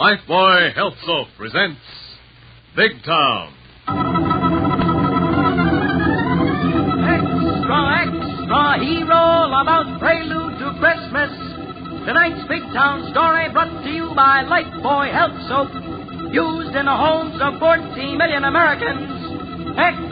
Lifebuoy Health Soap presents Big Town. Extra, extra, hero about Prelude to Christmas. Tonight's Big Town story brought to you by Lifebuoy Health Soap, used in the homes of 40 million Americans. Extra,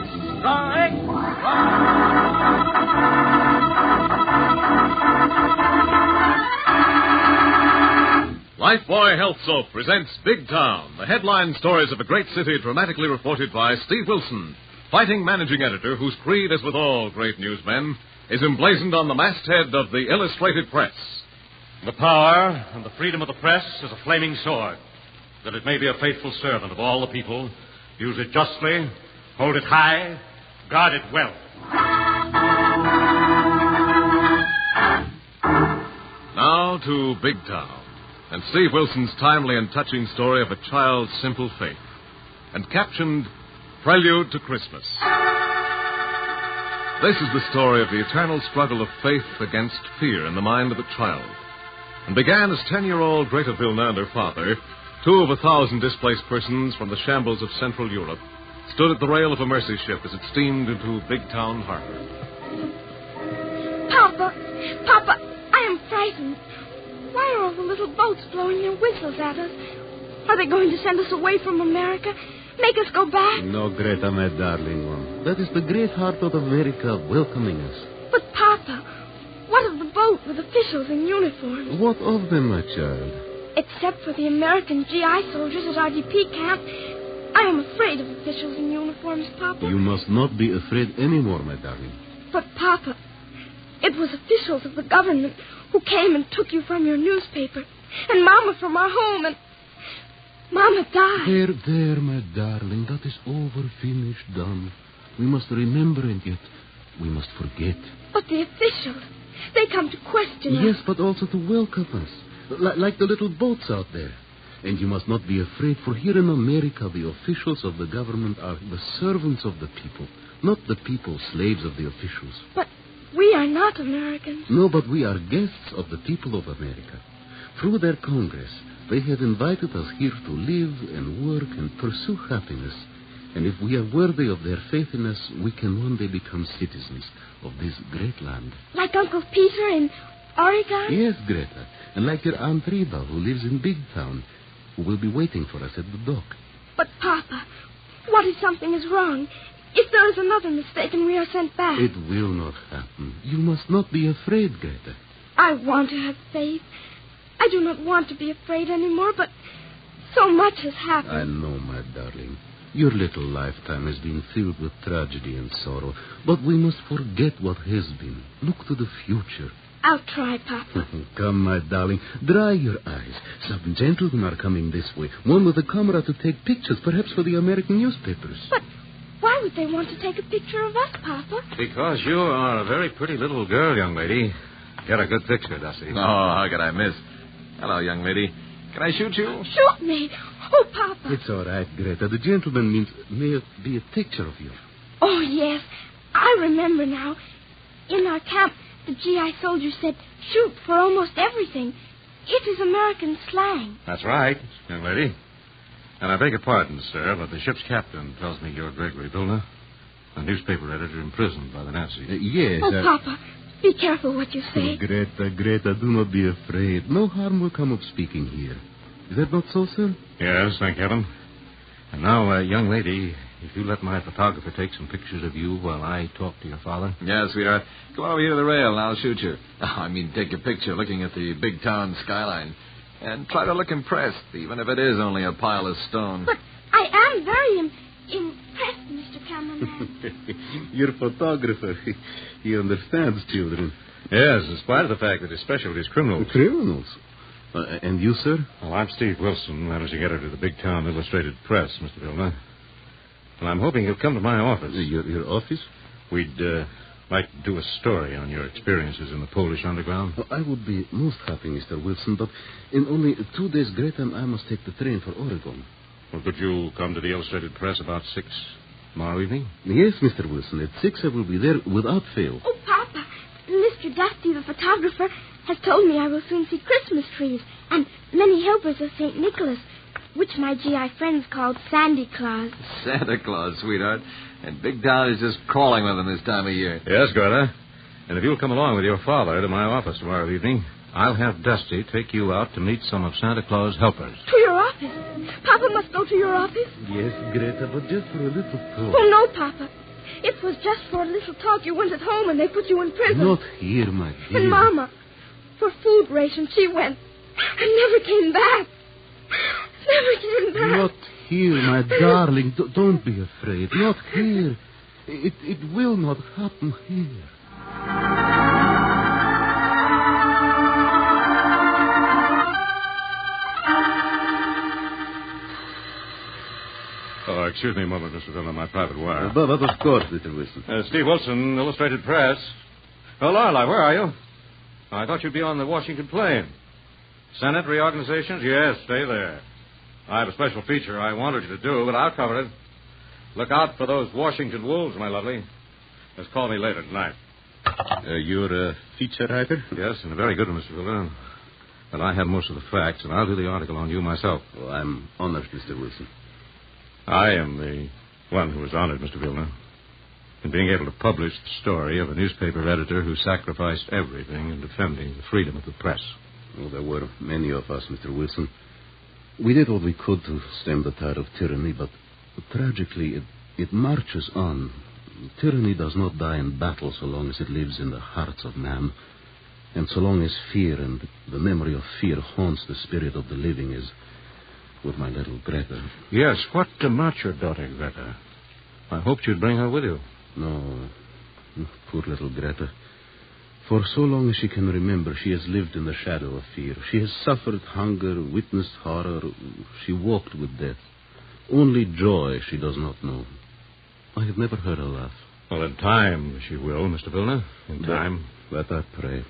Lifebuoy Health Soap presents Big Town, the headline stories of a great city dramatically reported by Steve Wilson, fighting managing editor whose creed, as with all great newsmen, is emblazoned on the masthead of the Illustrated Press. The power and the freedom of the press is a flaming sword, that it may be a faithful servant of all the people, use it justly, hold it high, guard it well. Now to Big Town, and Steve Wilson's timely and touching story of a child's simple faith, and captioned Prelude to Christmas. This is the story of the eternal struggle of faith against fear in the mind of a child, and began as 10-year-old Greta Vilna and her father, two of 1,000 displaced persons from the shambles of Central Europe, stood at the rail of a mercy ship as it steamed into Big Town harbor. Papa, I am frightened. Why are all the little boats blowing their whistles at us? Are they going to send us away from America? Make us go back? No, Greta, my darling one. That is the great heart of America welcoming us. But, Papa, what of the boat with officials in uniform? What of them, my child? Except for the American GI soldiers at RDP camp, I am afraid of officials in uniforms, Papa. You must not be afraid anymore, my darling. But, Papa, it was officials of the government who came and took you from your newspaper, and Mama from our home, and Mama died. There, my darling. That is over, finished, done. We must remember, and yet we must forget. But the officials, they come to question us. Yes, but also to welcome us, like the little boats out there. And you must not be afraid, for here in America, the officials of the government are the servants of the people, not the people slaves of the officials. But we are not Americans. No, but we are guests of the people of America. Through their Congress, they have invited us here to live and work and pursue happiness. And if we are worthy of their faith in us, we can one day become citizens of this great land. Like Uncle Peter in Oregon? Yes, Greta. And like your Aunt Reba, who lives in Big Town, who will be waiting for us at the dock. But, Papa, what if something is wrong? If there is another mistake and we are sent back? It will not happen. You must not be afraid, Greta. I want to have faith. I do not want to be afraid anymore, but so much has happened. I know, my darling. Your little lifetime has been filled with tragedy and sorrow, but we must forget what has been. Look to the future. I'll try, Papa. Come, my darling. Dry your eyes. Some gentlemen are coming this way. One with a camera to take pictures, perhaps for the American newspapers. But why would they want to take a picture of us, Papa? Because you are a very pretty little girl, young lady. Get a good picture, Dusty. Oh, how could I miss? Hello, young lady. Can I shoot you? Shoot me. Oh, Papa. It's all right, Greta. The gentleman means may it be a picture of you. Oh, yes. I remember now. In our camp, the GI soldier said, shoot for almost everything. It is American slang. That's right, young lady. And I beg your pardon, sir, but the ship's captain tells me you're Gregory Vilna, a newspaper editor imprisoned by the Nazis. Yes. Oh, Papa, be careful what you say. Greta, do not be afraid. No harm will come of speaking here. Is that not so, sir? Yes, thank heaven. And now, young lady, if you let my photographer take some pictures of you while I talk to your father. Yes, sweetheart. Come over here to the rail and I'll shoot you. I mean, take a picture looking at the Big Town skyline. And try to look impressed, even if it is only a pile of stone. But I am very impressed, Mr. Cameraman. Your photographer, he understands children. Yes, in spite of the fact that his specialty is criminals. Criminals? And you, sir? Well, I'm Steve Wilson, managing editor of the Big Town Illustrated Press, Mr. Vilna. Well, I'm hoping you'll come to my office. Your office? We'd like to do a story on your experiences in the Polish underground. Well, I would be most happy, Mr. Wilson, but in only 2 days, Greta and I must take the train for Oregon. Well, could you come to the Illustrated Press about 6 tomorrow evening? Yes, Mr. Wilson. At 6 I will be there without fail. Oh, Papa, Mr. Dusty, the photographer, has told me I will soon see Christmas trees and many helpers of St. Nicholas which my GI friends called Sandy Claus. Santa Claus, sweetheart. And Big Town is just crawling with him this time of year. Yes, Greta. And if you'll come along with your father to my office tomorrow evening, I'll have Dusty take you out to meet some of Santa Claus' helpers. To your office? Papa must go to your office? Yes, Greta, but just for a little talk. Oh, no, Papa. It was just for a little talk. You went at home and they put you in prison. Not here, my dear. And Mama, for food rations, she went and never came back. Never came back. Not here, my darling. Don't be afraid. Not here. It will not happen here. Oh, excuse me a moment, Mr. Dillon, my private wire. But of course, Mr. Wilson. Steve Wilson, Illustrated Press. Oh, Lorelei, where are you? I thought you'd be on the Washington plane. Senate reorganizations? Yes, stay there. I have a special feature I wanted you to do, but I'll cover it. Look out for those Washington wolves, my lovely. Just call me later tonight. You're a feature writer? Yes, and a very good one, Mr. Dillon. But I have most of the facts, and I'll do the article on you myself. Oh, I'm honored, Mr. Wilson. I am the one who is honored, Mr. Vilna, in being able to publish the story of a newspaper editor who sacrificed everything in defending the freedom of the press. Well, there were many of us, Mr. Wilson. We did what we could to stem the tide of tyranny, but tragically, it marches on. Tyranny does not die in battle so long as it lives in the hearts of man. And so long as fear and the memory of fear haunts the spirit of the living as with my little Greta. Yes, what about your daughter, Greta? I hoped you'd bring her with you. No, poor little Greta. For so long as she can remember, she has lived in the shadow of fear. She has suffered hunger, witnessed horror. She walked with death. Only joy she does not know. I have never heard her laugh. Well, in time she will, Mr. Vilna. In time. Let I pray.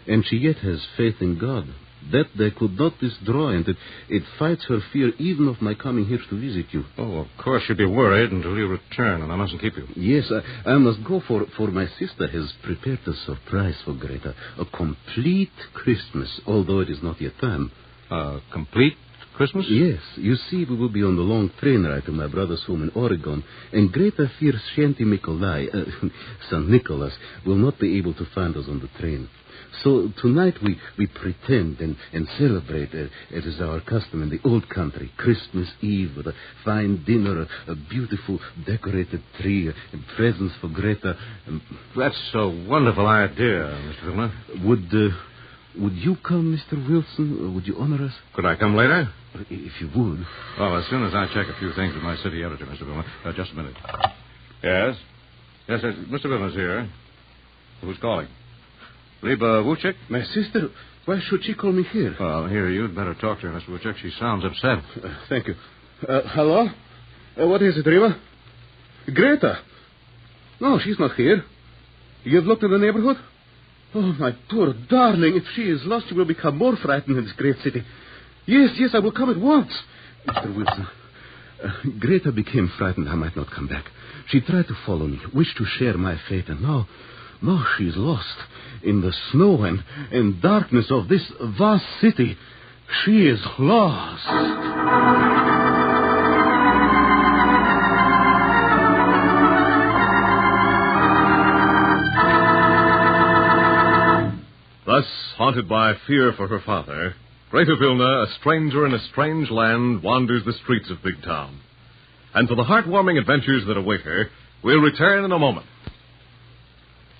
And she yet has faith in God. That they could not destroy, and it fights her fear even of my coming here to visit you. Oh, of course you'd be worried until you return, and I mustn't keep you. Yes, I must go, for my sister has prepared a surprise for Greta. A complete Christmas, although it is not yet time. A complete Christmas? Yes. You see, we will be on the long train ride to my brother's home in Oregon, and Greta fears Shanty Nikolai, St. Nicholas, will not be able to find us on the train. So tonight we pretend and celebrate, as is our custom in the old country, Christmas Eve with a fine dinner, a beautiful decorated tree, and presents for Greta. That's a wonderful idea, Mr. Vilna. Would you come, Mr. Wilson? Would you honor us? Could I come later? If you would. Well, as soon as I check a few things with my city editor, Mr. Vilna. Just a minute. Yes? Yes, Mr. Vilna's here. Who's calling? Liba Vucic? My sister? Why should she call me here? Well, here, you'd better talk to her, Mr. Vucic. She sounds upset. Thank you. Hello? What is it, Riva? Greta? No, she's not here. You've looked in the neighborhood? Oh, my poor darling. If she is lost, she will become more frightened in this great city. Yes, I will come at once. Mr. Wilson, Greta became frightened I might not come back. She tried to follow me, wished to share my fate, and now she is lost. In the snow and darkness of this vast city, she is lost. Thus, haunted by fear for her father, Greta Vilna, a stranger in a strange land, wanders the streets of Big Town. And for the heartwarming adventures that await her, we'll return in a moment.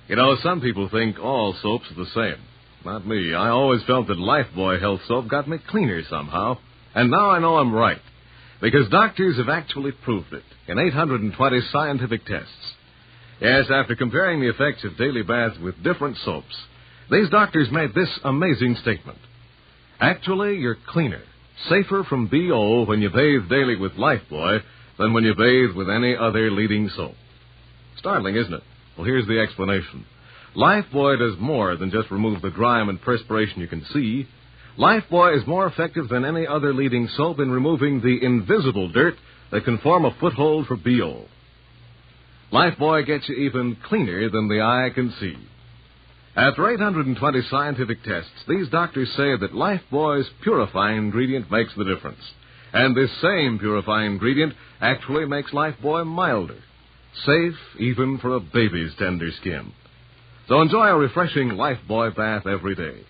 You know, some people think all soaps are the same. Not me. I always felt that Lifebuoy Health Soap got me cleaner somehow. And now I know I'm right. Because doctors have actually proved it in 820 scientific tests. Yes, after comparing the effects of daily baths with different soaps, these doctors made this amazing statement. Actually, you're cleaner, safer from BO when you bathe daily with Lifebuoy than when you bathe with any other leading soap. Startling, isn't it? Well, here's the explanation. Lifebuoy does more than just remove the grime and perspiration you can see. Lifebuoy is more effective than any other leading soap in removing the invisible dirt that can form a foothold for BO. Lifebuoy gets you even cleaner than the eye can see. After 820 scientific tests, these doctors say that Lifebuoy's purifying ingredient makes the difference. And this same purifying ingredient actually makes Lifebuoy milder, safe even for a baby's tender skin. So enjoy a refreshing Lifebuoy bath every day.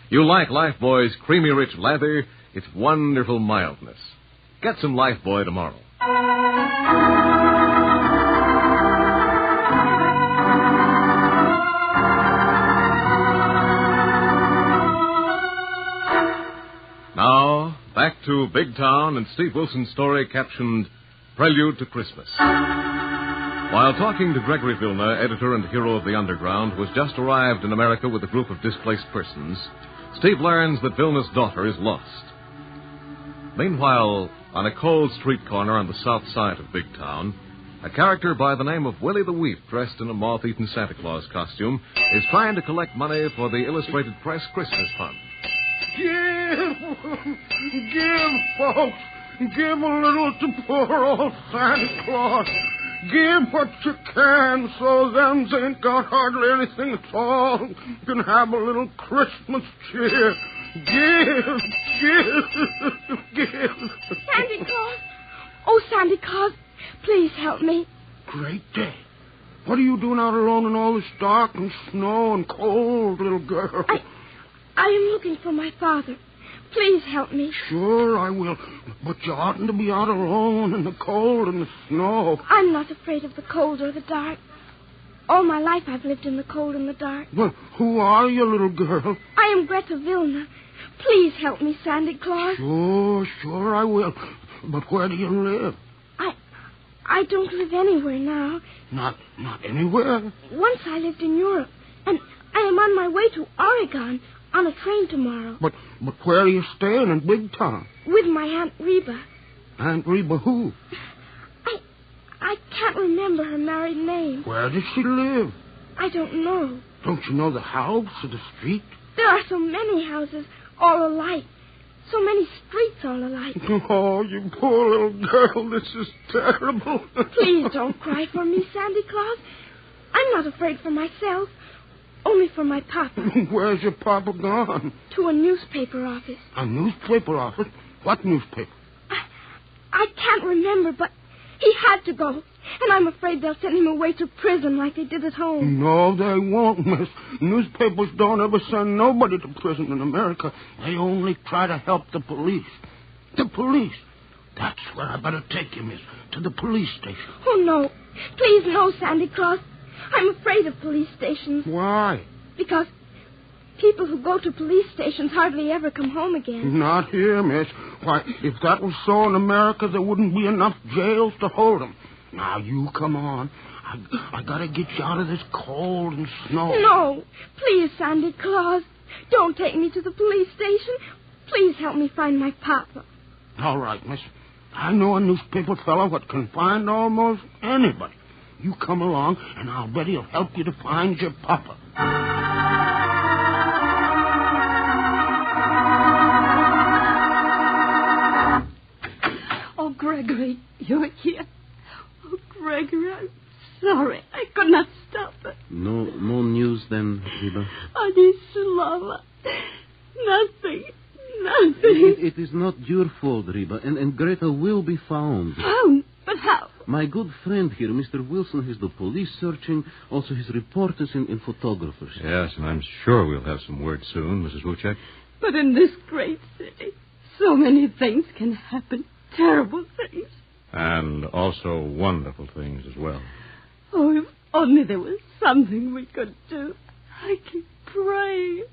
You'll like Lifebuoy's creamy rich lather, its wonderful mildness. Get some Lifebuoy tomorrow. Now, back to Big Town and Steve Wilson's story captioned Prelude to Christmas. While talking to Gregory Vilna, editor and hero of The Underground, who has just arrived in America with a group of displaced persons, Steve learns that Vilna's daughter is lost. Meanwhile, on a cold street corner on the south side of Big Town, a character by the name of Willie the Weep, dressed in a moth-eaten Santa Claus costume, is trying to collect money for the Illustrated Press Christmas Fund. Give, folks. Give a little to poor old Santa Claus. Give what you can so them that ain't got hardly anything at all can have a little Christmas cheer. Give. Santa Claus! Oh, Santa Claus, please help me. Great day. What are you doing out alone in all this dark and snow and cold, little girl? I am looking for my father. Please help me. Sure, I will. But you oughtn't to be out alone in the cold and the snow. I'm not afraid of the cold or the dark. All my life I've lived in the cold and the dark. Well, who are you, little girl? I am Greta Vilna. Please help me, Santa Claus. Sure, I will. But where do you live? I don't live anywhere now. Not anywhere? Once I lived in Europe, and I am on my way to Oregon on a train tomorrow. But where are you staying in Big Town? With my Aunt Reba. Aunt Reba who? I can't remember her married name. Where does she live? I don't know. Don't you know the house or the street? There are so many houses, all alike. So many streets all alike. Oh, you poor little girl, this is terrible. Please don't cry for me, Santa Claus. I'm not afraid for myself, only for my papa. Where's your papa gone? To a newspaper office. A newspaper office? What newspaper? I can't remember, but he had to go. And I'm afraid they'll send him away to prison like they did at home. No, they won't, miss. Newspapers don't ever send nobody to prison in America. They only try to help the police. The police. That's where I better take you, miss. To the police station. Oh, no. Please, no, Santa Claus. I'm afraid of police stations. Why? Because people who go to police stations hardly ever come home again. Not here, miss. Why, if that was so in America, there wouldn't be enough jails to hold them. Now, you come on. I gotta get you out of this cold and snow. No. Please, Santa Claus. Don't take me to the police station. Please help me find my papa. All right, miss. I know a newspaper fellow what can find almost anybody. You come along, and I'll bet he'll help you to find your papa. Oh, Gregory, you're here. Oh, Gregory, I'm sorry. I could not stop it. No news then, Reba? Ani Slava. Nothing. It is not your fault, Reba, and Greta will be found. Found? But how? My good friend here, Mr. Wilson, has the police searching, also his reporters and photographers. Yes, and I'm sure we'll have some word soon, Mrs. Wuchek. But in this great city, so many things can happen. Terrible things. And also wonderful things as well. Oh, if only there was something we could do. I keep praying.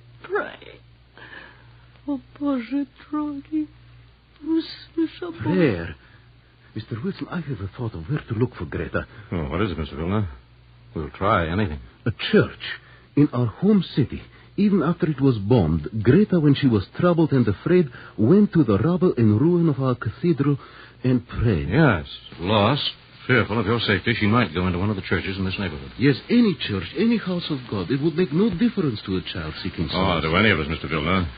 Oh, Boże drogi, usłyszał Bóg. Prayer? Mr. Wilson, I have a thought of where to look for Greta. Oh, what is it, Mr. Vilna? We'll try anything. A church in our home city. Even after it was bombed, Greta, when she was troubled and afraid, went to the rubble and ruin of our cathedral and prayed. Yes, lost, fearful of your safety, she might go into one of the churches in this neighborhood. Yes, any church, any house of God. It would make no difference to a child seeking souls. Oh, to any of us, Mr. Vilna.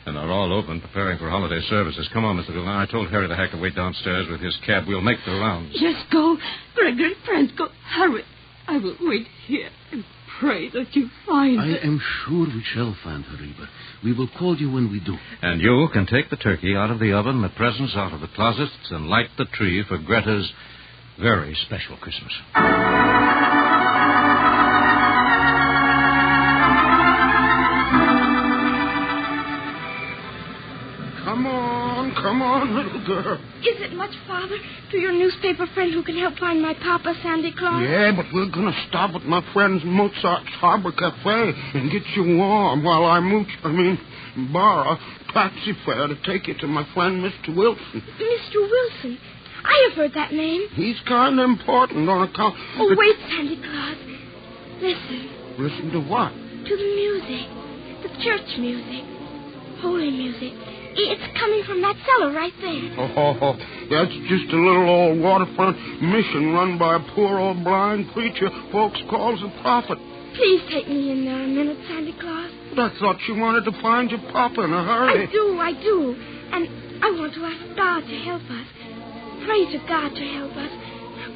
And they're all open, preparing for holiday services. Come on, Mr. Vilna. I told Harry the hack to wait downstairs with his cab. We'll make the rounds. Yes, go. Gregory, friends, go. Hurry. I will wait here and pray that you find her. I am sure we shall find her, Reba. We will call you when we do. And you can take the turkey out of the oven, the presents out of the closets, and light the tree for Greta's very special Christmas. Come on, little girl. Is it much, Father, to your newspaper friend who can help find my Papa, Santa Claus? Yeah, but we're going to stop at my friend's Mozart's Harbor Cafe and get you warm while I borrow taxi fare to take you to my friend, Mr. Wilson. Mr. Wilson? I have heard that name. He's kind of important on account... Oh, wait, Santa Claus. Listen. Listen to what? To the music. The church music. Holy music. It's coming from that cellar right there. Oh, that's just a little old waterfront mission run by a poor old blind preacher folks calls a prophet. Please take me in there a minute, Santa Claus. But I thought you wanted to find your papa in a hurry. I do. And I want to ask God to help us. Pray to God to help us.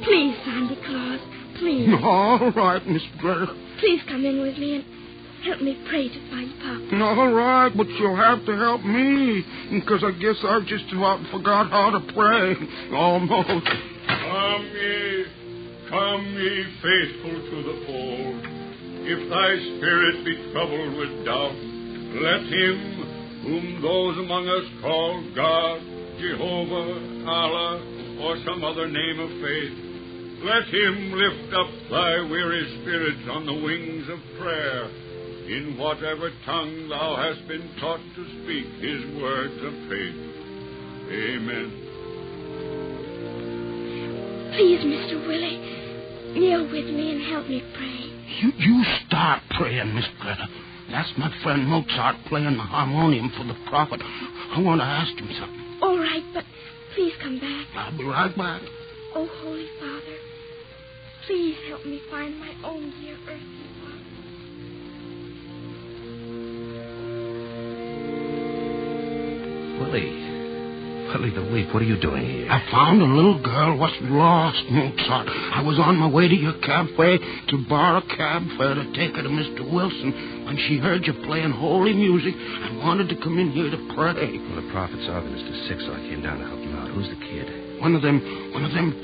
Please, Santa Claus, please. All right, Miss Greta. Please come in with me and help me pray to find Papa. All right, but you'll have to help me, because I guess I just about forgot how to pray. Almost. Come ye, faithful to the fold. If thy spirit be troubled with doubt, let him, whom those among us call God, Jehovah, Allah, or some other name of faith, let him lift up thy weary spirits on the wings of prayer, in whatever tongue thou hast been taught to speak his words of faith. Amen. Please, Mr. Willie, kneel with me and help me pray. You start praying, Miss Greta. That's my friend Mozart playing the harmonium for the prophet. I want to ask him something. All right, but please come back. I'll be right back. Oh, Holy Father, please help me find my own dear earthly Father. Willie the Weep, what are you doing here? I found a little girl was lost, Mozart. I was on my way to your cafe to borrow a cab fare to take her to Mr. Wilson when she heard you playing holy music and wanted to come in here to pray. Well, the prophet's argument is to 6, so I came down to help you out. Who's the kid? One of them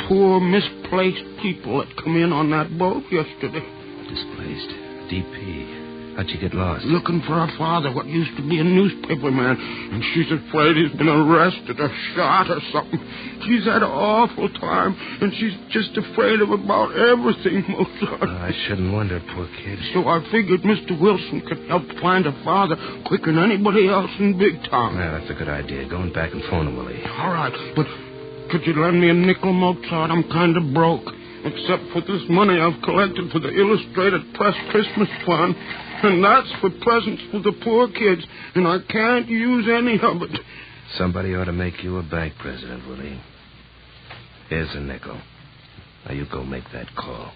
poor, misplaced people that come in on that boat yesterday. Displaced. DP. How'd you get lost? Looking for her father, what used to be a newspaper man. And she's afraid he's been arrested or shot or something. She's had an awful time, and she's just afraid of about everything, Mozart. I shouldn't wonder, poor kid. So I figured Mr. Wilson could help find her father quicker than anybody else in Big Town. Yeah, that's a good idea. Going back and phone him, Willie. All right, but could you lend me a nickel, Mozart? I'm kind of broke. Except for this money I've collected for the Illustrated Press Christmas Fund. And that's for presents for the poor kids. And I can't use any of it. Somebody ought to make you a bank president, Willie. Here's a nickel. Now you go make that call.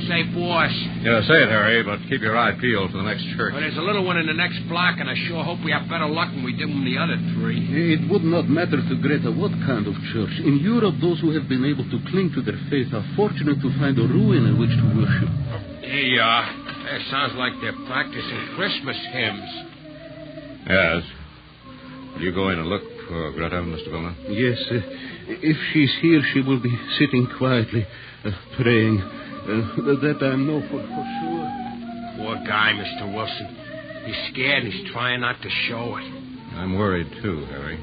Say, boss. Yeah, say it, Harry, but keep your eye peeled for the next church. Well, there's a little one in the next block, and I sure hope we have better luck than we did with the other 3. It would not matter to Greta what kind of church. In Europe, those who have been able to cling to their faith are fortunate to find a ruin in which to worship. Hey, that sounds like they're practicing Christmas hymns. Yes. Will you go in and look for Greta, Mr. Billman? Yes, if she's here, she will be sitting quietly, praying. That I know for sure. Poor guy, Mr. Wilson. He's scared and he's trying not to show it. I'm worried, too, Harry.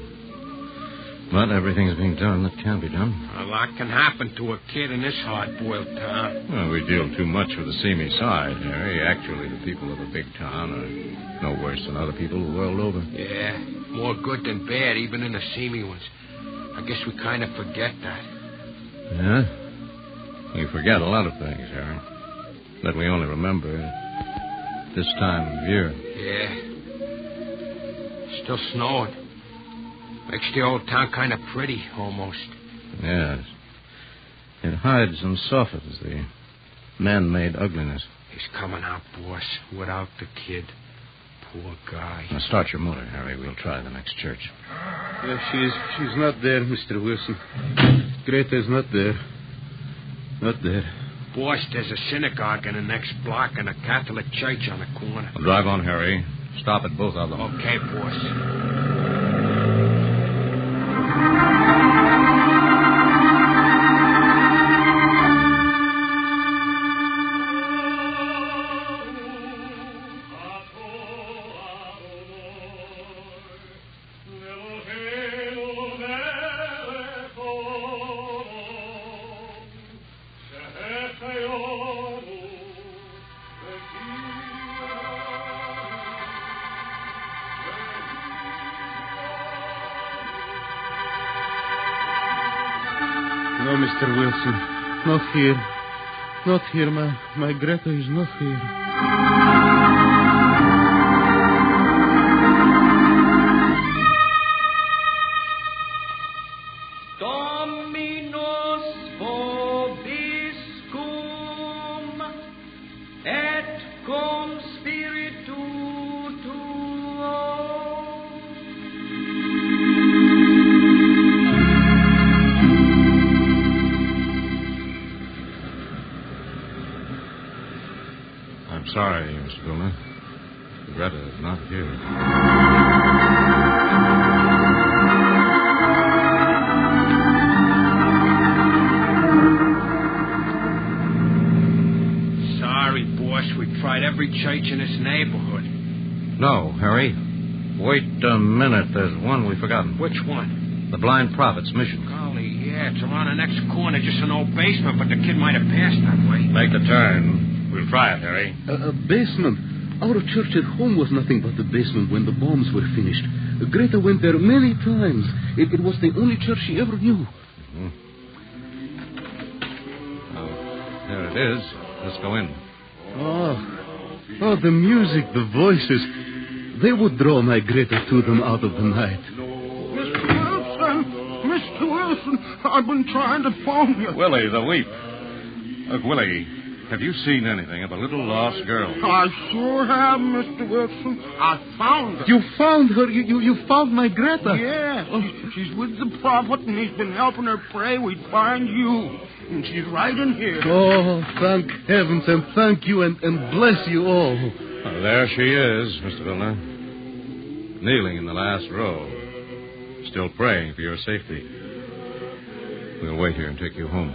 But everything's being done that can be done. A lot can happen to a kid in this hard-boiled town. Well, we deal too much with the seamy side, Harry. Actually, the people of a big town are no worse than other people the world over. Yeah, more good than bad, even in the seamy ones. I guess we kind of forget that. Yeah? We forget a lot of things, Harry. That we only remember this time of year. Yeah. Still snowing. Makes the old town kind of pretty, almost. Yes. It hides and softens the man-made ugliness. He's coming out, boss, without the kid. Poor guy. Now start your motor, Harry. We'll try the next church. She's not there, Mr. Wilson. Greta's not there. Not there. Boss, there's a synagogue in the next block and a Catholic church on the corner. Well, drive on, Harry. Stop at both of them. Okay, boss. No, Mr. Wilson. Not here. Not here. My Greta is not here. Dominus vobiscum et cum spiritu tuo. I'm sorry, Mr. Vilna. Greta is not here. Sorry, boss. We tried every church in this neighborhood. No, Harry. Wait a minute. There's one we've forgotten. Which one? The Blind Prophet's Mission. Golly, yeah. It's around the next corner, just an old basement, but the kid might have passed that way. Make the turn. We'll try it, Harry. A basement. Our church at home was nothing but a basement when the bombs were finished. Greta went there many times. It was the only church she ever knew. Mm-hmm. Oh, there it is. Let's go in. Oh, the music, the voices. They would draw my Greta to them out of the night. Mr. Wilson, I've been trying to phone you. Willie, the weep. Look, Willie, have you seen anything of a little lost girl? I sure have, Mr. Wilson. I found her. You found her? You found my Greta? Yeah. She's with the prophet, and he's been helping her pray we'd find you. And she's right in here. Oh, thank heavens, and thank you, and bless you all. Well, there she is, Mr. Vilna. Kneeling in the last row. Still praying for your safety. We'll wait here and take you home.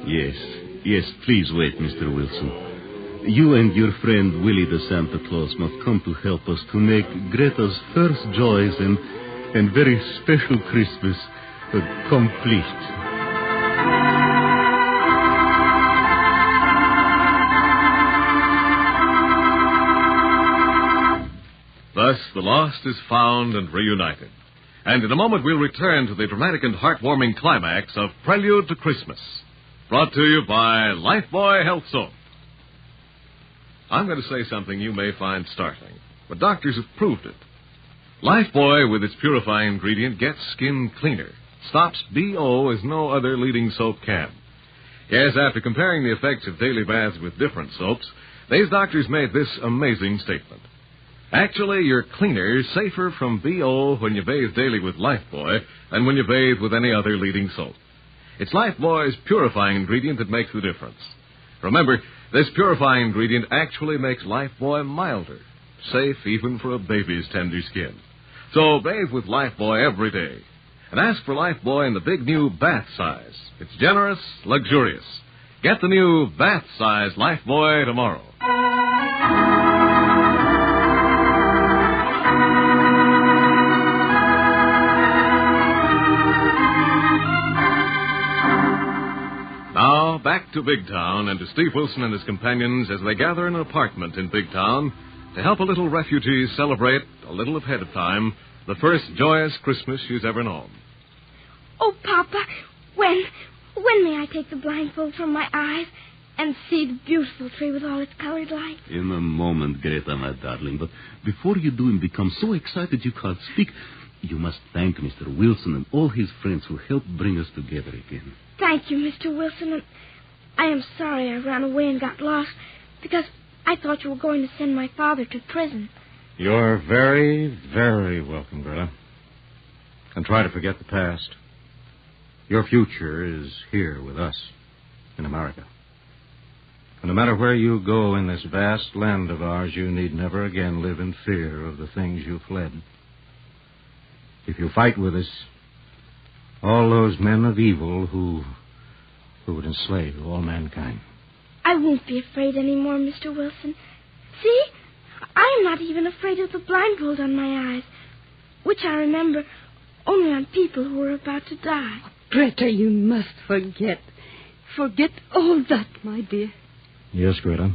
Yes, please wait, Mr. Wilson. You and your friend Willie the Santa Claus must come to help us to make Greta's first joys and very special Christmas complete. Thus, the lost is found and reunited. And in a moment, we'll return to the dramatic and heartwarming climax of Prelude to Christmas. Brought to you by Lifebuoy Health Soap. I'm going to say something you may find startling, but doctors have proved it. Lifebuoy, with its purifying ingredient, gets skin cleaner. Stops BO as no other leading soap can. Yes, after comparing the effects of daily baths with different soaps, these doctors made this amazing statement. Actually, you're cleaner, safer from BO when you bathe daily with Lifebuoy than when you bathe with any other leading soap. It's Lifebuoy's purifying ingredient that makes the difference. Remember, this purifying ingredient actually makes Lifebuoy milder, safe even for a baby's tender skin. So bathe with Lifebuoy every day. And ask for Lifebuoy in the big new bath size. It's generous, luxurious. Get the new bath size Lifebuoy tomorrow. Now, back to Big Town and to Steve Wilson and his companions as they gather in an apartment in Big Town to help a little refugee celebrate, a little ahead of time, the first joyous Christmas she's ever known. Oh, Papa, when may I take the blindfold from my eyes and see the beautiful tree with all its colored lights? In a moment, Greta, my darling. But before you do and become so excited you can't speak, you must thank Mr. Wilson and all his friends who helped bring us together again. Thank you, Mr. Wilson. And I am sorry I ran away and got lost because I thought you were going to send my father to prison. You're very, very welcome, Greta. And try to forget the past. Your future is here with us, in America. And no matter where you go in this vast land of ours, you need never again live in fear of the things you fled. If you fight with us, all those men of evil who would enslave all mankind. I won't be afraid anymore, Mr. Wilson. See? I am not even afraid of the blindfold on my eyes, which I remember only on people who are about to die. Greta, you must forget. Forget all that, my dear. Yes, Greta.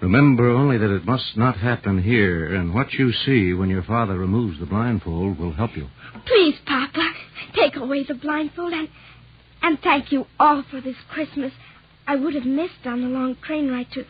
Remember only that it must not happen here, and what you see when your father removes the blindfold will help you. Please, Papa, take away the blindfold and thank you all for this Christmas. I would have missed on the long train ride to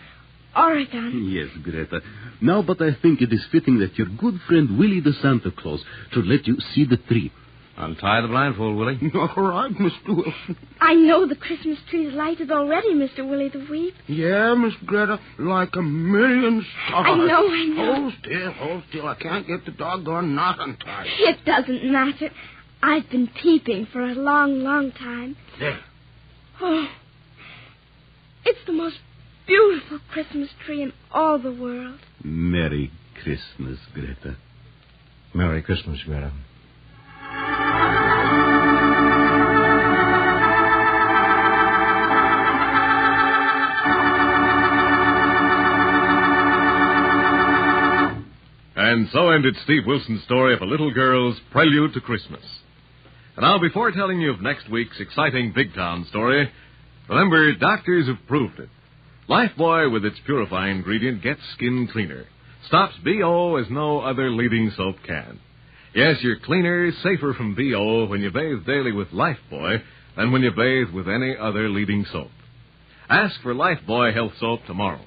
Oregon. Yes, Greta. Now, but I think it is fitting that your good friend Willie the Santa Claus should let you see the tree. Untie the blindfold, Willie. All right, Mr. Wilson. I know the Christmas tree is lighted already, Mr. Willie the Weep. Yeah, Miss Greta, like a million stars. I know. Hold still. I can't get the doggone knot untied. It doesn't matter. I've been peeping for a long, long time. There. Oh, it's the most beautiful Christmas tree in all the world. Merry Christmas, Greta. Merry Christmas, Greta. And so ended Steve Wilson's story of a little girl's prelude to Christmas. And now, before telling you of next week's exciting Big Town story, remember, doctors have proved it. Lifebuoy, with its purifying ingredient, gets skin cleaner. Stops BO as no other leading soap can. Yes, you're cleaner, safer from BO when you bathe daily with Lifebuoy than when you bathe with any other leading soap. Ask for Lifebuoy Health Soap tomorrow.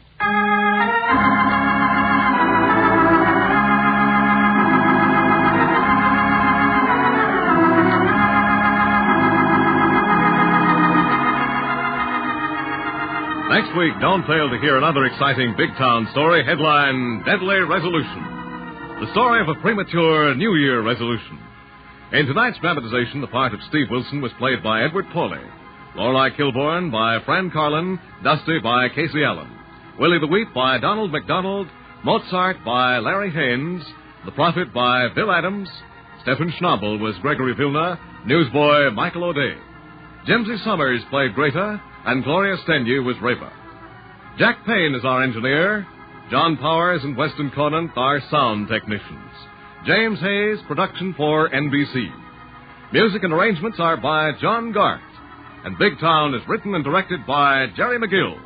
Next week, don't fail to hear another exciting Big Town story, headline Deadly Resolution. The story of a premature New Year resolution. In tonight's dramatization, the part of Steve Wilson was played by Edward Pauley, Lorelei Kilbourne by Fran Carlin, Dusty by Casey Allen, Willie the Weep by Donald McDonald, Mozart by Larry Haynes, The Prophet by Bill Adams, Stephen Schnabel was Gregory Vilna, newsboy Michael O'Day. Jimsy Summers played Greta, and Gloria Stenyu was Reba. Jack Payne is our engineer. John Powers and Weston Conant are sound technicians. James Hayes, production for NBC. Music and arrangements are by John Gart. And Big Town is written and directed by Jerry McGill.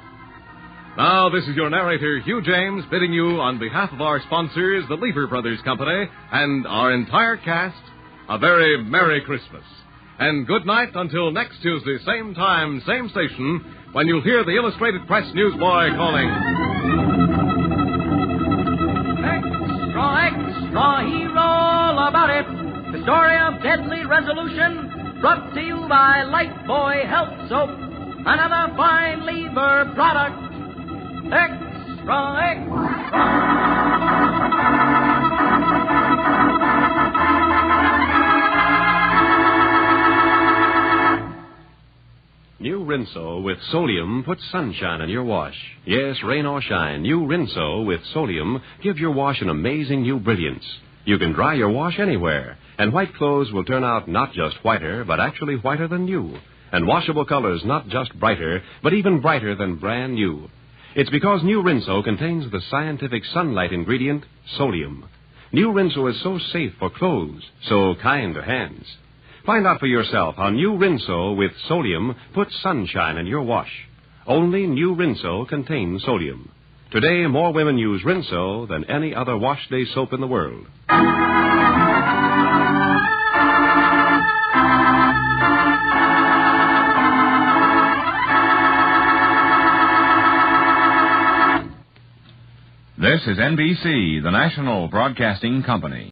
Now, this is your narrator, Hugh James, bidding you, on behalf of our sponsors, the Lever Brothers Company, and our entire cast, a very Merry Christmas. And good night until next Tuesday, same time, same station, when you'll hear the Illustrated Press newsboy calling. Extra, extra, hear all about it. The story of Deadly Resolution, brought to you by Lifebuoy Health Soap, another fine lever product. Extra, extra. New Rinso with Solium puts sunshine in your wash. Yes, rain or shine, new Rinso with Solium gives your wash an amazing new brilliance. You can dry your wash anywhere, and white clothes will turn out not just whiter, but actually whiter than new. And washable colors not just brighter, but even brighter than brand new. It's because new Rinso contains the scientific sunlight ingredient, Solium. New Rinso is so safe for clothes, so kind to hands. Find out for yourself how new Rinso with Solium puts sunshine in your wash. Only new Rinso contains Solium. Today, more women use Rinso than any other wash day soap in the world. This is NBC, the national broadcasting company.